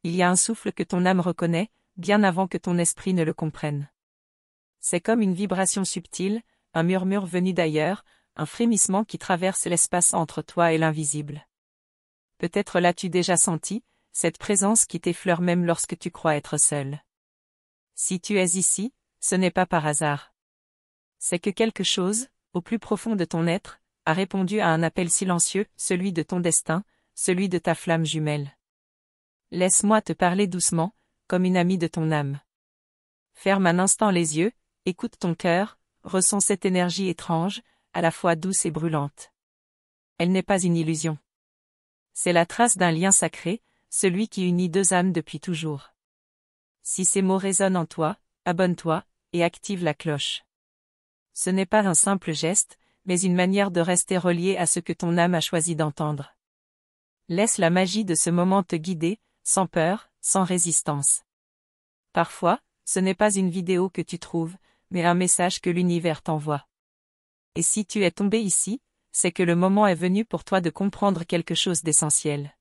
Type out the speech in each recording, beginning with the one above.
Il y a un souffle que ton âme reconnaît, bien avant que ton esprit ne le comprenne. C'est comme une vibration subtile, un murmure venu d'ailleurs, un frémissement qui traverse l'espace entre toi et l'invisible. Peut-être l'as-tu déjà senti, cette présence qui t'effleure même lorsque tu crois être seul. Si tu es ici, ce n'est pas par hasard. C'est que quelque chose, au plus profond de ton être, a répondu à un appel silencieux, celui de ton destin, celui de ta flamme jumelle. Laisse-moi te parler doucement, comme une amie de ton âme. Ferme un instant les yeux, écoute ton cœur, ressens cette énergie étrange, à la fois douce et brûlante. Elle n'est pas une illusion. C'est la trace d'un lien sacré, celui qui unit deux âmes depuis toujours. Si ces mots résonnent en toi, abonne-toi, et active la cloche. Ce n'est pas un simple geste, mais une manière de rester relié à ce que ton âme a choisi d'entendre. Laisse la magie de ce moment te guider, sans peur, sans résistance. Parfois, ce n'est pas une vidéo que tu trouves, mais un message que l'univers t'envoie. Et si tu es tombé ici, c'est que le moment est venu pour toi de comprendre quelque chose d'essentiel.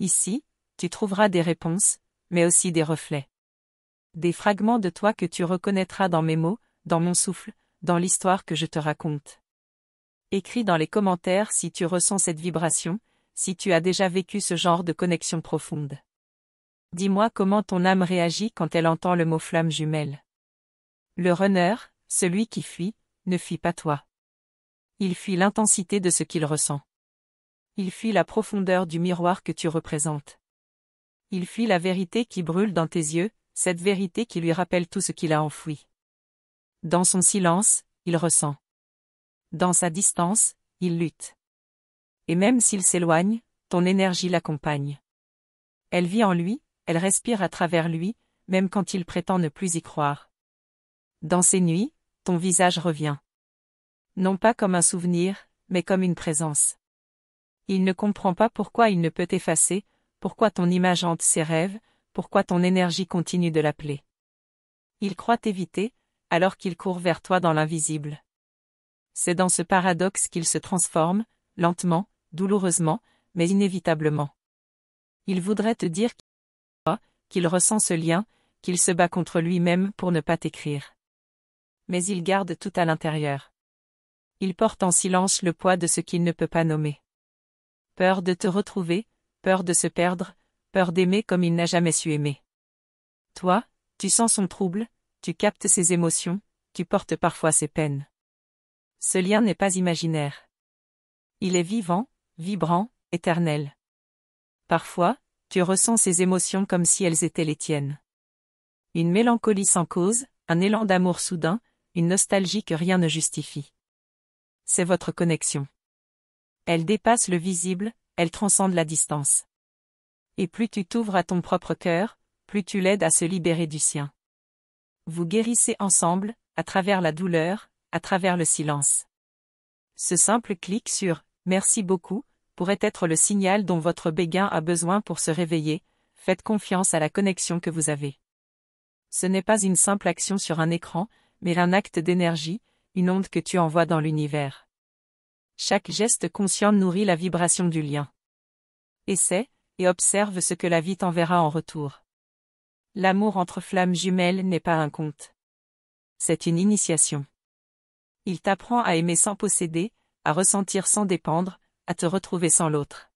Ici, tu trouveras des réponses, mais aussi des reflets. Des fragments de toi que tu reconnaîtras dans mes mots, dans mon souffle, dans l'histoire que je te raconte. Écris dans les commentaires si tu ressens cette vibration, si tu as déjà vécu ce genre de connexion profonde. Dis-moi comment ton âme réagit quand elle entend le mot flamme jumelle. Le runner, celui qui fuit, ne fuit pas toi. Il fuit l'intensité de ce qu'il ressent. Il fuit la profondeur du miroir que tu représentes. Il fuit la vérité qui brûle dans tes yeux, cette vérité qui lui rappelle tout ce qu'il a enfoui. Dans son silence, il ressent. Dans sa distance, il lutte. Et même s'il s'éloigne, ton énergie l'accompagne. Elle vit en lui, elle respire à travers lui, même quand il prétend ne plus y croire. Dans ces nuits, ton visage revient. Non pas comme un souvenir, mais comme une présence. Il ne comprend pas pourquoi il ne peut t'effacer, pourquoi ton image hante ses rêves, pourquoi ton énergie continue de l'appeler. Il croit t'éviter, alors qu'il court vers toi dans l'invisible. C'est dans ce paradoxe qu'il se transforme, lentement, douloureusement, mais inévitablement. Il voudrait te dire qu'il ressent ce lien, qu'il se bat contre lui-même pour ne pas t'écrire. Mais il garde tout à l'intérieur. Il porte en silence le poids de ce qu'il ne peut pas nommer. Peur de te retrouver, peur de se perdre, peur d'aimer comme il n'a jamais su aimer. Toi, tu sens son trouble, tu captes ses émotions, tu portes parfois ses peines. Ce lien n'est pas imaginaire. Il est vivant, vibrant, éternel. Parfois, tu ressens ces émotions comme si elles étaient les tiennes. Une mélancolie sans cause, un élan d'amour soudain, une nostalgie que rien ne justifie. C'est votre connexion. Elle dépasse le visible, elle transcende la distance. Et plus tu t'ouvres à ton propre cœur, plus tu l'aides à se libérer du sien. Vous guérissez ensemble, à travers la douleur, à travers le silence. Ce simple clic sur « Merci beaucoup » pourrait être le signal dont votre béguin a besoin pour se réveiller, faites confiance à la connexion que vous avez. Ce n'est pas une simple action sur un écran, mais un acte d'énergie, une onde que tu envoies dans l'univers. Chaque geste conscient nourrit la vibration du lien. Essaie, et observe ce que la vie t'enverra en retour. L'amour entre flammes jumelles n'est pas un conte. C'est une initiation. Il t'apprend à aimer sans posséder, à ressentir sans dépendre, à te retrouver sans l'autre.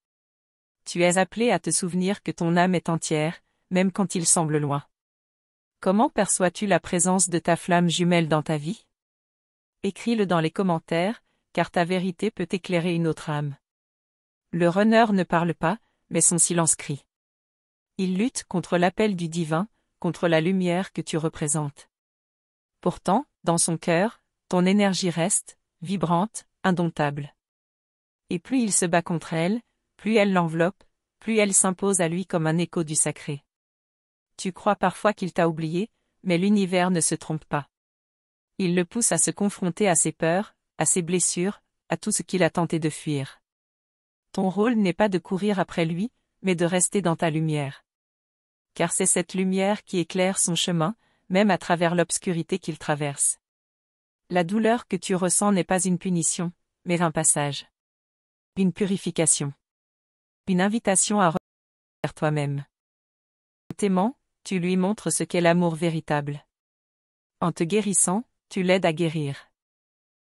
Tu es appelé à te souvenir que ton âme est entière, même quand il semble loin. Comment perçois-tu la présence de ta flamme jumelle dans ta vie? Écris-le dans les commentaires, car ta vérité peut éclairer une autre âme. Le runner ne parle pas, mais son silence crie. Il lutte contre l'appel du divin, contre la lumière que tu représentes. Pourtant, dans son cœur, ton énergie reste, vibrante, indomptable. Et plus il se bat contre elle, plus elle l'enveloppe, plus elle s'impose à lui comme un écho du sacré. Tu crois parfois qu'il t'a oublié, mais l'univers ne se trompe pas. Il le pousse à se confronter à ses peurs, à ses blessures, à tout ce qu'il a tenté de fuir. Ton rôle n'est pas de courir après lui, mais de rester dans ta lumière. Car c'est cette lumière qui éclaire son chemin, même à travers l'obscurité qu'il traverse. La douleur que tu ressens n'est pas une punition, mais un passage. Une purification. Une invitation à revenir vers toi-même. t'aimant, tu lui montres ce qu'est l'amour véritable. En te guérissant, tu l'aides à guérir.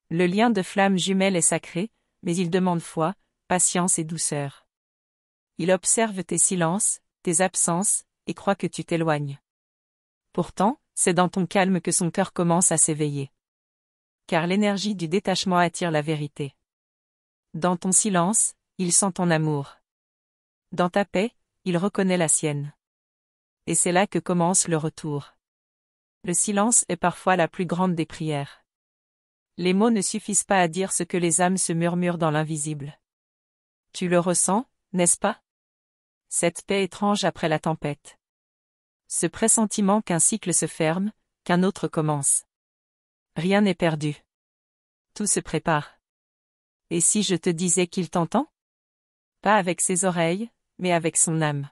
Le lien de flamme jumelle est sacré, mais il demande foi, patience et douceur. Il observe tes silences, tes absences, et croit que tu t'éloignes. Pourtant, c'est dans ton calme que son cœur commence à s'éveiller. Car l'énergie du détachement attire la vérité. Dans ton silence, il sent ton amour. Dans ta paix, il reconnaît la sienne. Et c'est là que commence le retour. Le silence est parfois la plus grande des prières. Les mots ne suffisent pas à dire ce que les âmes se murmurent dans l'invisible. Tu le ressens, n'est-ce pas? Cette paix étrange après la tempête. Ce pressentiment qu'un cycle se ferme, qu'un autre commence. Rien n'est perdu. Tout se prépare. Et si je te disais qu'il t'entend? Pas avec ses oreilles, mais avec son âme.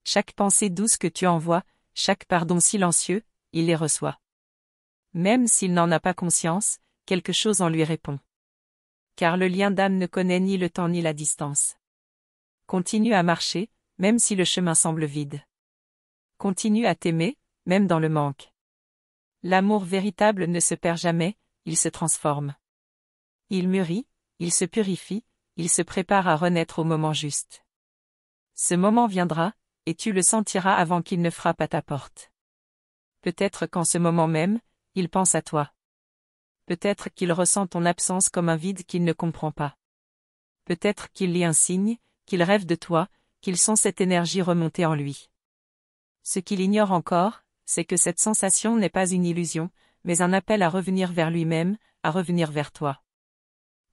Chaque pensée douce que tu envoies, chaque pardon silencieux, il les reçoit. Même s'il n'en a pas conscience, quelque chose en lui répond. Car le lien d'âme ne connaît ni le temps ni la distance. Continue à marcher, même si le chemin semble vide. Continue à t'aimer, même dans le manque. L'amour véritable ne se perd jamais, il se transforme. Il mûrit, il se purifie, il se prépare à renaître au moment juste. Ce moment viendra, et tu le sentiras avant qu'il ne frappe à ta porte. Peut-être qu'en ce moment même, il pense à toi. Peut-être qu'il ressent ton absence comme un vide qu'il ne comprend pas. Peut-être qu'il lit un signe, qu'il rêve de toi, qu'il sent cette énergie remonter en lui. Ce qu'il ignore encore, c'est que cette sensation n'est pas une illusion, mais un appel à revenir vers lui-même, à revenir vers toi.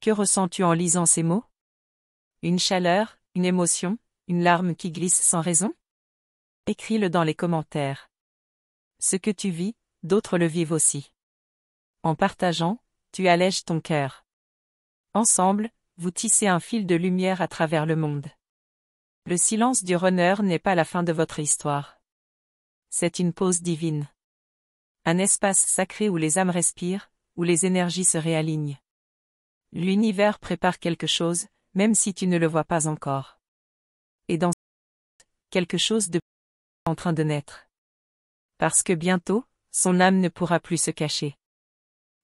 Que ressens-tu en lisant ces mots? Une chaleur, une émotion, une larme qui glisse sans raison? Écris-le dans les commentaires. Ce que tu vis, d'autres le vivent aussi. En partageant, tu allèges ton cœur. Ensemble, vous tissez un fil de lumière à travers le monde. Le silence du runner n'est pas la fin de votre histoire. C'est une pause divine. Un espace sacré où les âmes respirent, où les énergies se réalignent. L'univers prépare quelque chose, même si tu ne le vois pas encore. Et dans quelque chose de en train de naître. Parce que bientôt, son âme ne pourra plus se cacher.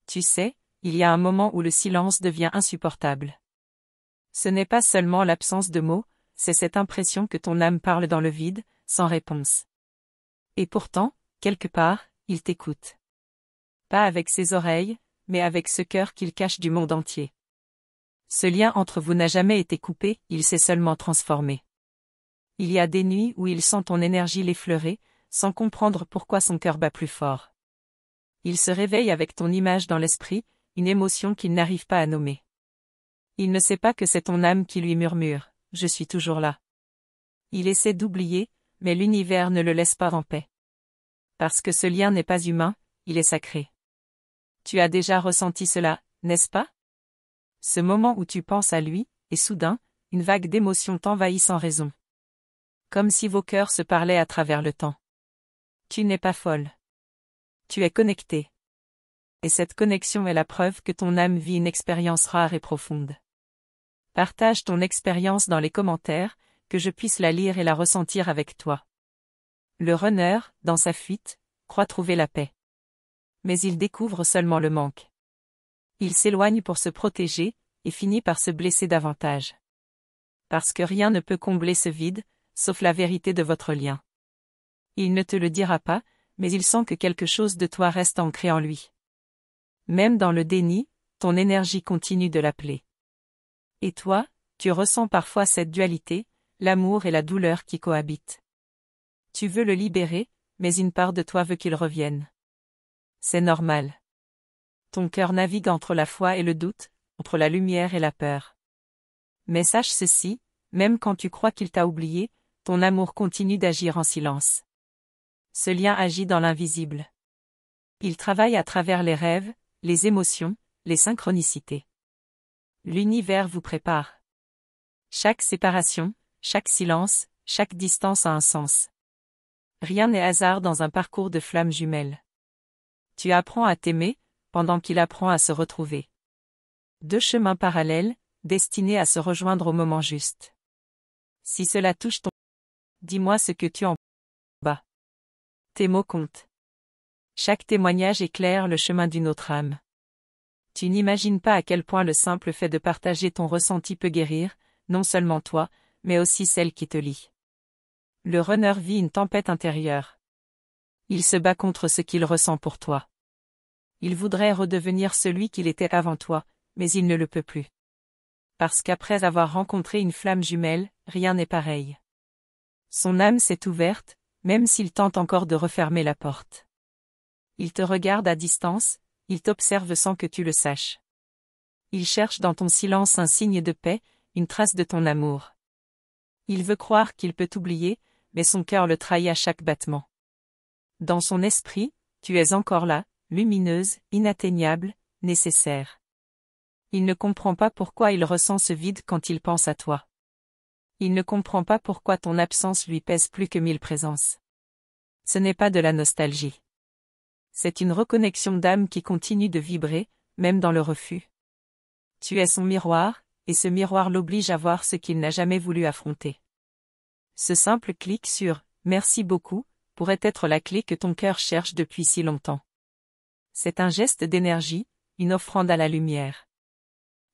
Tu sais, il y a un moment où le silence devient insupportable. Ce n'est pas seulement l'absence de mots, c'est cette impression que ton âme parle dans le vide, sans réponse. Et pourtant, quelque part, il t'écoute. Pas avec ses oreilles, mais avec ce cœur qu'il cache du monde entier. Ce lien entre vous n'a jamais été coupé, il s'est seulement transformé. Il y a des nuits où il sent ton énergie l'effleurer, sans comprendre pourquoi son cœur bat plus fort. Il se réveille avec ton image dans l'esprit, une émotion qu'il n'arrive pas à nommer. Il ne sait pas que c'est ton âme qui lui murmure « Je suis toujours là ». Il essaie d'oublier, mais l'univers ne le laisse pas en paix. Parce que ce lien n'est pas humain, il est sacré. Tu as déjà ressenti cela, n'est-ce pas? Ce moment où tu penses à lui, et soudain, une vague d'émotions t'envahit sans raison. Comme si vos cœurs se parlaient à travers le temps. Tu n'es pas folle. Tu es connecté. Et cette connexion est la preuve que ton âme vit une expérience rare et profonde. Partage ton expérience dans les commentaires, que je puisse la lire et la ressentir avec toi. Le runner, dans sa fuite, croit trouver la paix. Mais il découvre seulement le manque. Il s'éloigne pour se protéger, et finit par se blesser davantage. Parce que rien ne peut combler ce vide, sauf la vérité de votre lien. Il ne te le dira pas, mais il sent que quelque chose de toi reste ancré en lui. Même dans le déni, ton énergie continue de l'appeler. Et toi, tu ressens parfois cette dualité, l'amour et la douleur qui cohabitent. Tu veux le libérer, mais une part de toi veut qu'il revienne. C'est normal. Ton cœur navigue entre la foi et le doute, entre la lumière et la peur. Mais sache ceci, même quand tu crois qu'il t'a oublié, ton amour continue d'agir en silence. Ce lien agit dans l'invisible. Il travaille à travers les rêves, les émotions, les synchronicités. L'univers vous prépare. Chaque séparation, chaque silence, chaque distance a un sens. Rien n'est hasard dans un parcours de flammes jumelles. Tu apprends à t'aimer, pendant qu'il apprend à se retrouver. Deux chemins parallèles, destinés à se rejoindre au moment juste. Si cela touche ton... Dis-moi ce que tu en Tes mots comptent. Chaque témoignage éclaire le chemin d'une autre âme. Tu n'imagines pas à quel point le simple fait de partager ton ressenti peut guérir, non seulement toi, mais aussi celle qui te lie. Le runner vit une tempête intérieure. Il se bat contre ce qu'il ressent pour toi. Il voudrait redevenir celui qu'il était avant toi, mais il ne le peut plus. Parce qu'après avoir rencontré une flamme jumelle, rien n'est pareil. Son âme s'est ouverte, même s'il tente encore de refermer la porte. Il te regarde à distance, il t'observe sans que tu le saches. Il cherche dans ton silence un signe de paix, une trace de ton amour. Il veut croire qu'il peut t'oublier, mais son cœur le trahit à chaque battement. Dans son esprit, tu es encore là, lumineuse, inatteignable, nécessaire. Il ne comprend pas pourquoi il ressent ce vide quand il pense à toi. Il ne comprend pas pourquoi ton absence lui pèse plus que 1000 présences. Ce n'est pas de la nostalgie. C'est une reconnexion d'âme qui continue de vibrer, même dans le refus. Tu es son miroir, et ce miroir l'oblige à voir ce qu'il n'a jamais voulu affronter. Ce simple clic sur « Merci beaucoup » pourrait être la clé que ton cœur cherche depuis si longtemps. C'est un geste d'énergie, une offrande à la lumière.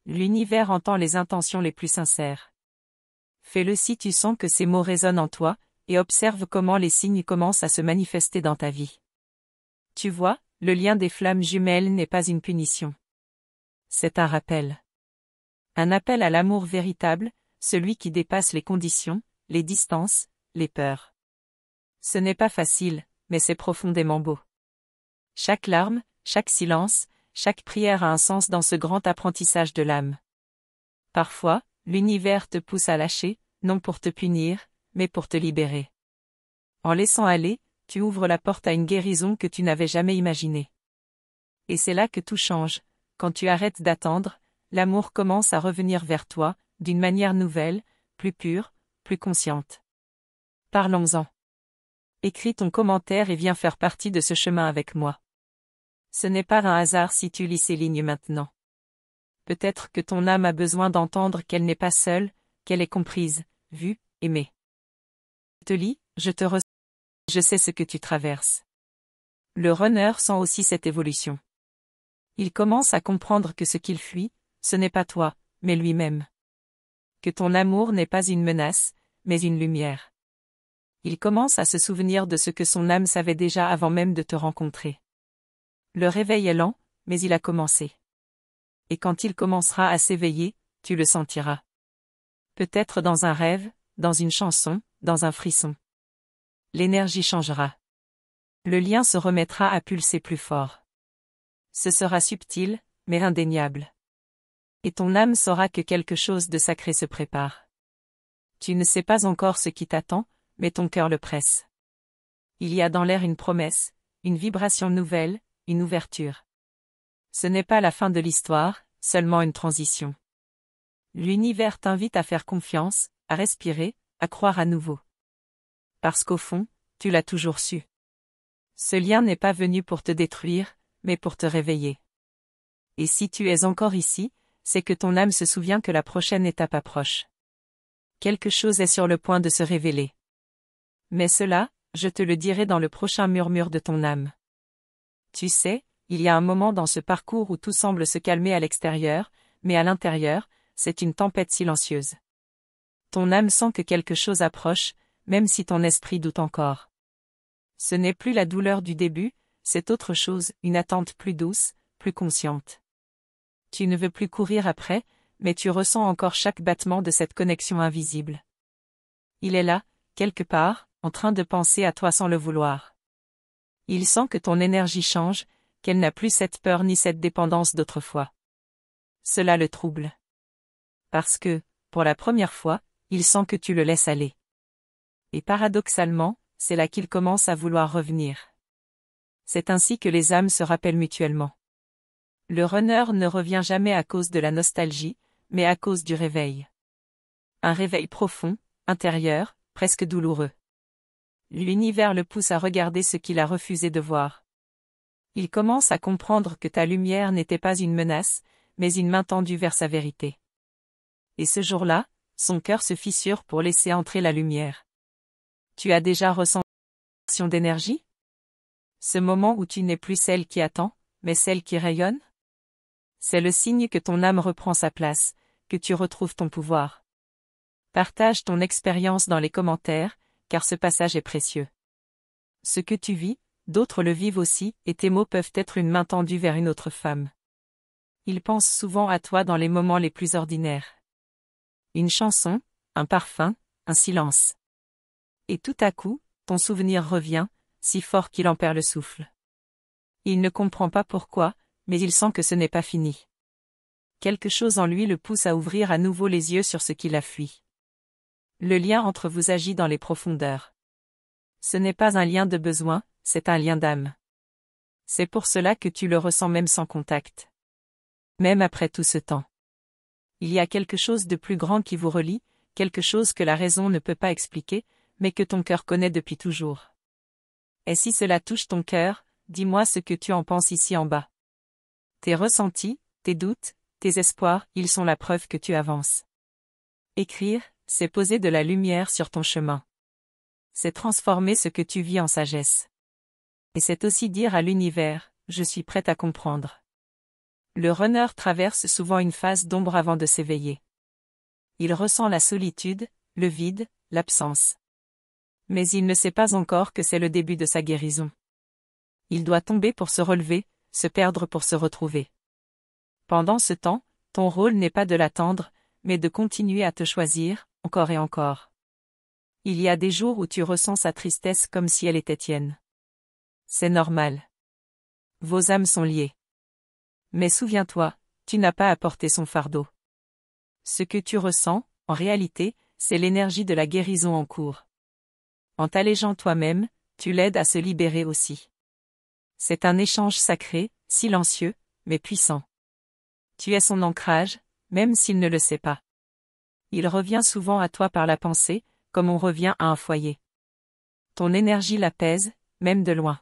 L'univers entend les intentions les plus sincères. Fais-le si tu sens que ces mots résonnent en toi, et observe comment les signes commencent à se manifester dans ta vie. Tu vois, le lien des flammes jumelles n'est pas une punition. C'est un rappel. Un appel à l'amour véritable, celui qui dépasse les conditions, les distances, les peurs. Ce n'est pas facile, mais c'est profondément beau. Chaque larme, chaque silence, chaque prière a un sens dans ce grand apprentissage de l'âme. Parfois, l'univers te pousse à lâcher, non pour te punir, mais pour te libérer. En laissant aller, tu ouvres la porte à une guérison que tu n'avais jamais imaginée. Et c'est là que tout change. Quand tu arrêtes d'attendre, l'amour commence à revenir vers toi, d'une manière nouvelle, plus pure, plus consciente. Parlons-en. Écris ton commentaire et viens faire partie de ce chemin avec moi. Ce n'est pas un hasard si tu lis ces lignes maintenant. Peut-être que ton âme a besoin d'entendre qu'elle n'est pas seule, qu'elle est comprise, vue, aimée. Je te lis, je te ressens, je sais ce que tu traverses. Le runner sent aussi cette évolution. Il commence à comprendre que ce qu'il fuit, ce n'est pas toi, mais lui-même. Que ton amour n'est pas une menace, mais une lumière. Il commence à se souvenir de ce que son âme savait déjà avant même de te rencontrer. Le réveil est lent, mais il a commencé. Et quand il commencera à s'éveiller, tu le sentiras. Peut-être dans un rêve, dans une chanson, dans un frisson. L'énergie changera. Le lien se remettra à pulser plus fort. Ce sera subtil, mais indéniable. Et ton âme saura que quelque chose de sacré se prépare. Tu ne sais pas encore ce qui t'attend, mais ton cœur le presse. Il y a dans l'air une promesse, une vibration nouvelle, une ouverture. Ce n'est pas la fin de l'histoire, seulement une transition. L'univers t'invite à faire confiance, à respirer, à croire à nouveau. Parce qu'au fond, tu l'as toujours su. Ce lien n'est pas venu pour te détruire, mais pour te réveiller. Et si tu es encore ici, c'est que ton âme se souvient que la prochaine étape approche. Quelque chose est sur le point de se révéler. Mais cela, je te le dirai dans le prochain murmure de ton âme. Tu sais, il y a un moment dans ce parcours où tout semble se calmer à l'extérieur, mais à l'intérieur, c'est une tempête silencieuse. Ton âme sent que quelque chose approche, même si ton esprit doute encore. Ce n'est plus la douleur du début, c'est autre chose, une attente plus douce, plus consciente. Tu ne veux plus courir après, mais tu ressens encore chaque battement de cette connexion invisible. Il est là, quelque part, en train de penser à toi sans le vouloir. Il sent que ton énergie change, qu'elle n'a plus cette peur ni cette dépendance d'autrefois. Cela le trouble. Parce que, pour la première fois, il sent que tu le laisses aller. Et paradoxalement, c'est là qu'il commence à vouloir revenir. C'est ainsi que les âmes se rappellent mutuellement. Le runner ne revient jamais à cause de la nostalgie, mais à cause du réveil. Un réveil profond, intérieur, presque douloureux. L'univers le pousse à regarder ce qu'il a refusé de voir. Il commence à comprendre que ta lumière n'était pas une menace, mais une main tendue vers sa vérité. Et ce jour-là, son cœur se fissure pour laisser entrer la lumière. Tu as déjà ressenti une d'énergie ? Ce moment où tu n'es plus celle qui attend, mais celle qui rayonne? C'est le signe que ton âme reprend sa place, que tu retrouves ton pouvoir. Partage ton expérience dans les commentaires, car ce passage est précieux. Ce que tu vis, d'autres le vivent aussi, et tes mots peuvent être une main tendue vers une autre femme. Ils pensent souvent à toi dans les moments les plus ordinaires. Une chanson, un parfum, un silence. Et tout à coup, ton souvenir revient, si fort qu'il en perd le souffle. Il ne comprend pas pourquoi, mais il sent que ce n'est pas fini. Quelque chose en lui le pousse à ouvrir à nouveau les yeux sur ce qui l'a fui. Le lien entre vous agit dans les profondeurs. Ce n'est pas un lien de besoin, c'est un lien d'âme. C'est pour cela que tu le ressens même sans contact. Même après tout ce temps. Il y a quelque chose de plus grand qui vous relie, quelque chose que la raison ne peut pas expliquer, mais que ton cœur connaît depuis toujours. Et si cela touche ton cœur, dis-moi ce que tu en penses ici en bas. Tes ressentis, tes doutes, tes espoirs, ils sont la preuve que tu avances. Écrire, c'est poser de la lumière sur ton chemin. C'est transformer ce que tu vis en sagesse. Et c'est aussi dire à l'univers, je suis prête à comprendre. Le runner traverse souvent une phase d'ombre avant de s'éveiller. Il ressent la solitude, le vide, l'absence. Mais il ne sait pas encore que c'est le début de sa guérison. Il doit tomber pour se relever, se perdre pour se retrouver. Pendant ce temps, ton rôle n'est pas de l'attendre, mais de continuer à te choisir, encore et encore. Il y a des jours où tu ressens sa tristesse comme si elle était tienne. C'est normal. Vos âmes sont liées. Mais souviens-toi, tu n'as pas à porter son fardeau. Ce que tu ressens, en réalité, c'est l'énergie de la guérison en cours. En t'allégeant toi-même, tu l'aides à se libérer aussi. C'est un échange sacré, silencieux, mais puissant. Tu es son ancrage, même s'il ne le sait pas. Il revient souvent à toi par la pensée, comme on revient à un foyer. Ton énergie l'apaise, même de loin.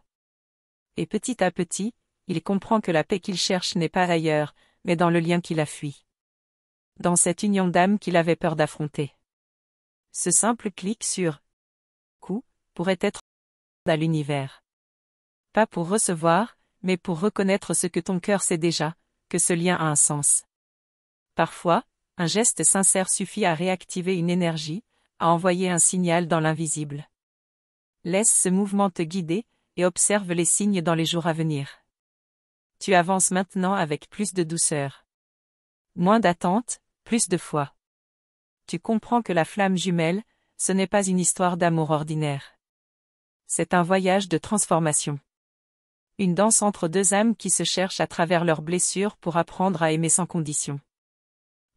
Et petit à petit, il comprend que la paix qu'il cherche n'est pas ailleurs, mais dans le lien qu'il a fui. Dans cette union d'âme qu'il avait peur d'affronter. Ce simple clic sur coup pourrait être à l'univers. Pas pour recevoir, mais pour reconnaître ce que ton cœur sait déjà, que ce lien a un sens. Parfois, un geste sincère suffit à réactiver une énergie, à envoyer un signal dans l'invisible. Laisse ce mouvement te guider, et observe les signes dans les jours à venir. Tu avances maintenant avec plus de douceur. Moins d'attente, plus de foi. Tu comprends que la flamme jumelle, ce n'est pas une histoire d'amour ordinaire. C'est un voyage de transformation. Une danse entre deux âmes qui se cherchent à travers leurs blessures pour apprendre à aimer sans condition.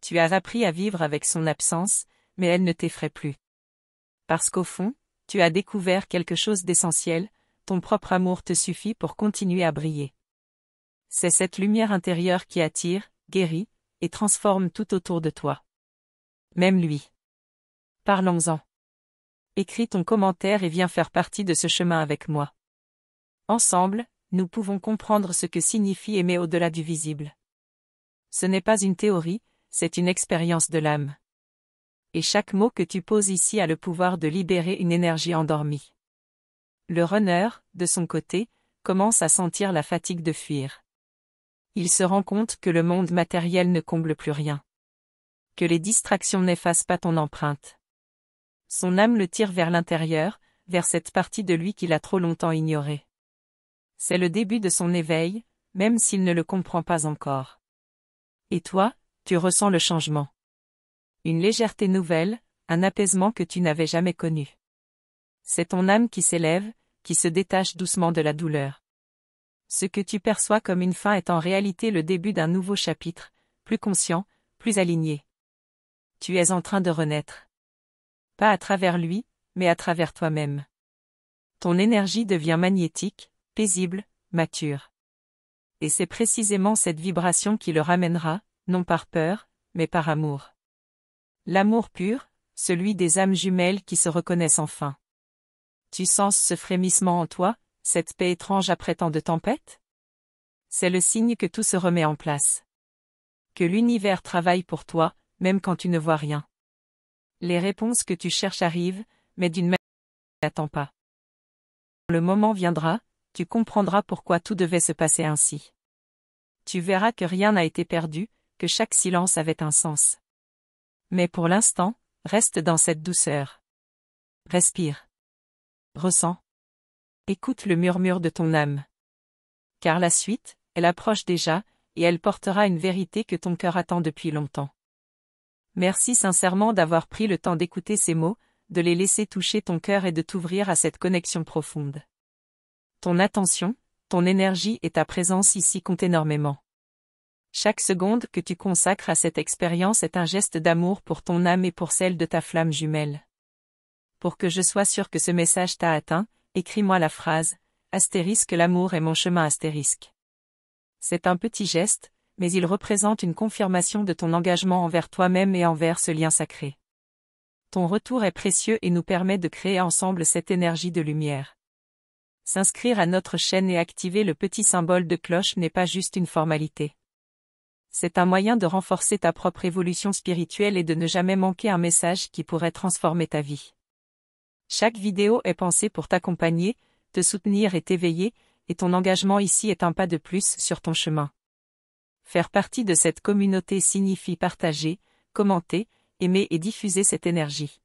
Tu as appris à vivre avec son absence, mais elle ne t'effraie plus. Parce qu'au fond, tu as découvert quelque chose d'essentiel, ton propre amour te suffit pour continuer à briller. C'est cette lumière intérieure qui attire, guérit, et transforme tout autour de toi. Même lui. Parlons-en. Écris ton commentaire et viens faire partie de ce chemin avec moi. Ensemble, nous pouvons comprendre ce que signifie aimer au-delà du visible. Ce n'est pas une théorie, c'est une expérience de l'âme. Et chaque mot que tu poses ici a le pouvoir de libérer une énergie endormie. Le runner, de son côté, commence à sentir la fatigue de fuir. Il se rend compte que le monde matériel ne comble plus rien. Que les distractions n'effacent pas ton empreinte. Son âme le tire vers l'intérieur, vers cette partie de lui qu'il a trop longtemps ignorée. C'est le début de son éveil, même s'il ne le comprend pas encore. Et toi, tu ressens le changement. Une légèreté nouvelle, un apaisement que tu n'avais jamais connu. C'est ton âme qui s'élève, qui se détache doucement de la douleur. Ce que tu perçois comme une fin est en réalité le début d'un nouveau chapitre, plus conscient, plus aligné. Tu es en train de renaître. Pas à travers lui, mais à travers toi-même. Ton énergie devient magnétique, paisible, mature. Et c'est précisément cette vibration qui le ramènera, non par peur, mais par amour. L'amour pur, celui des âmes jumelles qui se reconnaissent enfin. Tu sens ce frémissement en toi, cette paix étrange après tant de tempêtes? C'est le signe que tout se remet en place. Que l'univers travaille pour toi, même quand tu ne vois rien. Les réponses que tu cherches arrivent, mais d'une manière que tu n'attends pas. Le moment viendra, tu comprendras pourquoi tout devait se passer ainsi. Tu verras que rien n'a été perdu, que chaque silence avait un sens. Mais pour l'instant, reste dans cette douceur. Respire. Ressens. Écoute le murmure de ton âme. Car la suite, elle approche déjà, et elle portera une vérité que ton cœur attend depuis longtemps. Merci sincèrement d'avoir pris le temps d'écouter ces mots, de les laisser toucher ton cœur et de t'ouvrir à cette connexion profonde. Ton attention, ton énergie et ta présence ici comptent énormément. Chaque seconde que tu consacres à cette expérience est un geste d'amour pour ton âme et pour celle de ta flamme jumelle. Pour que je sois sûr que ce message t'a atteint, écris-moi la phrase * l'amour est mon chemin *. C'est un petit geste, mais il représente une confirmation de ton engagement envers toi-même et envers ce lien sacré. Ton retour est précieux et nous permet de créer ensemble cette énergie de lumière. S'inscrire à notre chaîne et activer le petit symbole de cloche n'est pas juste une formalité. C'est un moyen de renforcer ta propre évolution spirituelle et de ne jamais manquer un message qui pourrait transformer ta vie. Chaque vidéo est pensée pour t'accompagner, te soutenir et t'éveiller, et ton engagement ici est un pas de plus sur ton chemin. Faire partie de cette communauté signifie partager, commenter, aimer et diffuser cette énergie.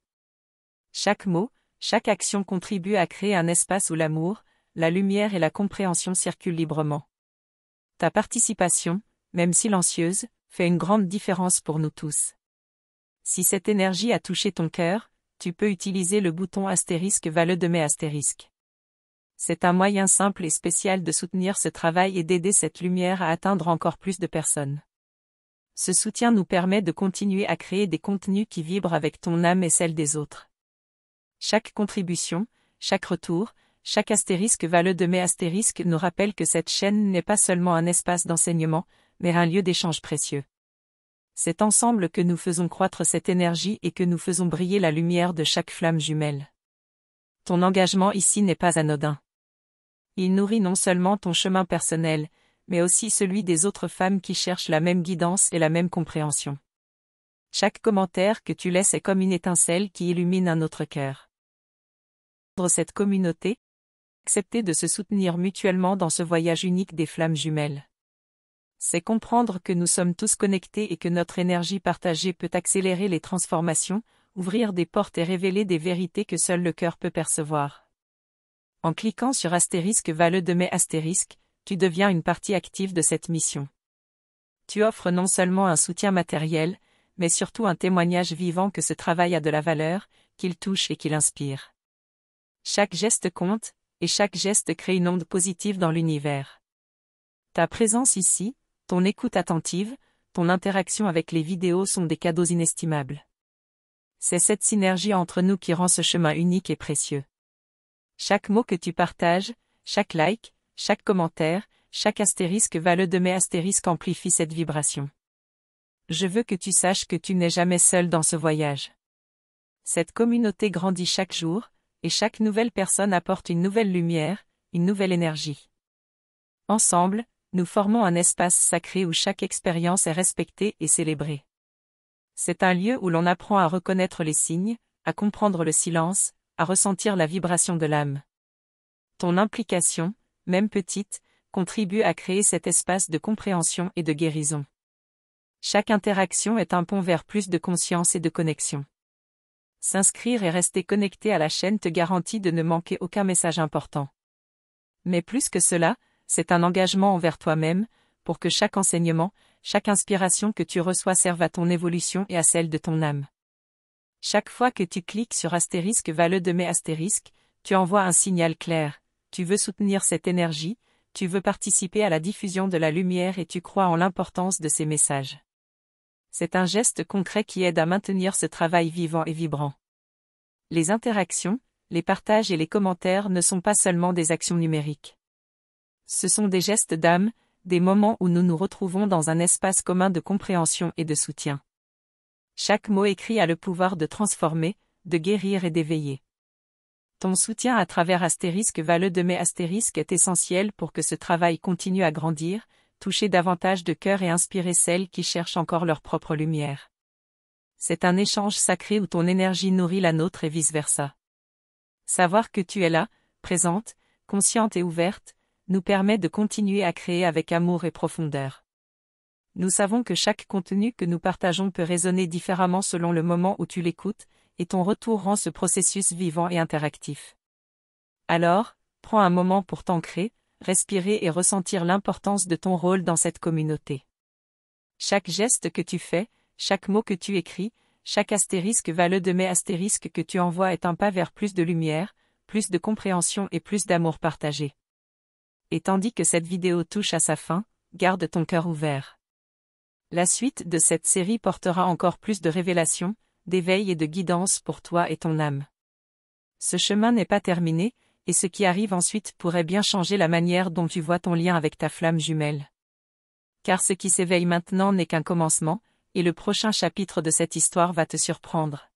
Chaque mot, chaque action contribue à créer un espace où l'amour, la lumière et la compréhension circulent librement. Ta participation, même silencieuse, fait une grande différence pour nous tous. Si cette énergie a touché ton cœur, tu peux utiliser le bouton *. C'est un moyen simple et spécial de soutenir ce travail et d'aider cette lumière à atteindre encore plus de personnes. Ce soutien nous permet de continuer à créer des contenus qui vibrent avec ton âme et celle des autres. Chaque contribution, chaque retour, chaque *. Nous rappelle que cette chaîne n'est pas seulement un espace d'enseignement, mais un lieu d'échange précieux. C'est ensemble que nous faisons croître cette énergie et que nous faisons briller la lumière de chaque flamme jumelle. Ton engagement ici n'est pas anodin. Il nourrit non seulement ton chemin personnel, mais aussi celui des autres femmes qui cherchent la même guidance et la même compréhension. Chaque commentaire que tu laisses est comme une étincelle qui illumine un autre cœur. Pour cette communauté, accepter de se soutenir mutuellement dans ce voyage unique des flammes jumelles. C'est comprendre que nous sommes tous connectés et que notre énergie partagée peut accélérer les transformations, ouvrir des portes et révéler des vérités que seul le cœur peut percevoir. En cliquant sur *, tu deviens une partie active de cette mission. Tu offres non seulement un soutien matériel, mais surtout un témoignage vivant que ce travail a de la valeur, qu'il touche et qu'il inspire. Chaque geste compte, et chaque geste crée une onde positive dans l'univers. Ta présence ici, ton écoute attentive, ton interaction avec les vidéos sont des cadeaux inestimables. C'est cette synergie entre nous qui rend ce chemin unique et précieux. Chaque mot que tu partages, chaque like, chaque commentaire, chaque *, amplifie cette vibration. Je veux que tu saches que tu n'es jamais seul dans ce voyage. Cette communauté grandit chaque jour, et chaque nouvelle personne apporte une nouvelle lumière, une nouvelle énergie. Ensemble, nous formons un espace sacré où chaque expérience est respectée et célébrée. C'est un lieu où l'on apprend à reconnaître les signes, à comprendre le silence, à ressentir la vibration de l'âme. Ton implication, même petite, contribue à créer cet espace de compréhension et de guérison. Chaque interaction est un pont vers plus de conscience et de connexion. S'inscrire et rester connecté à la chaîne te garantit de ne manquer aucun message important. Mais plus que cela, c'est un engagement envers toi-même, pour que chaque enseignement, chaque inspiration que tu reçois serve à ton évolution et à celle de ton âme. Chaque fois que tu cliques sur *, tu envoies un signal clair. Tu veux soutenir cette énergie, tu veux participer à la diffusion de la lumière et tu crois en l'importance de ces messages. C'est un geste concret qui aide à maintenir ce travail vivant et vibrant. Les interactions, les partages et les commentaires ne sont pas seulement des actions numériques. Ce sont des gestes d'âme, des moments où nous nous retrouvons dans un espace commun de compréhension et de soutien. Chaque mot écrit a le pouvoir de transformer, de guérir et d'éveiller. Ton soutien à travers *, est essentiel pour que ce travail continue à grandir, toucher davantage de cœurs et inspirer celles qui cherchent encore leur propre lumière. C'est un échange sacré où ton énergie nourrit la nôtre et vice-versa. Savoir que tu es là, présente, consciente et ouverte, nous permet de continuer à créer avec amour et profondeur. Nous savons que chaque contenu que nous partageons peut résonner différemment selon le moment où tu l'écoutes, et ton retour rend ce processus vivant et interactif. Alors, prends un moment pour t'ancrer, respirer et ressentir l'importance de ton rôle dans cette communauté. Chaque geste que tu fais, chaque mot que tu écris, chaque astérisque astérisque que tu envoies est un pas vers plus de lumière, plus de compréhension et plus d'amour partagé. Et tandis que cette vidéo touche à sa fin, garde ton cœur ouvert. La suite de cette série portera encore plus de révélations, d'éveil et de guidance pour toi et ton âme. Ce chemin n'est pas terminé, et ce qui arrive ensuite pourrait bien changer la manière dont tu vois ton lien avec ta flamme jumelle. Car ce qui s'éveille maintenant n'est qu'un commencement, et le prochain chapitre de cette histoire va te surprendre.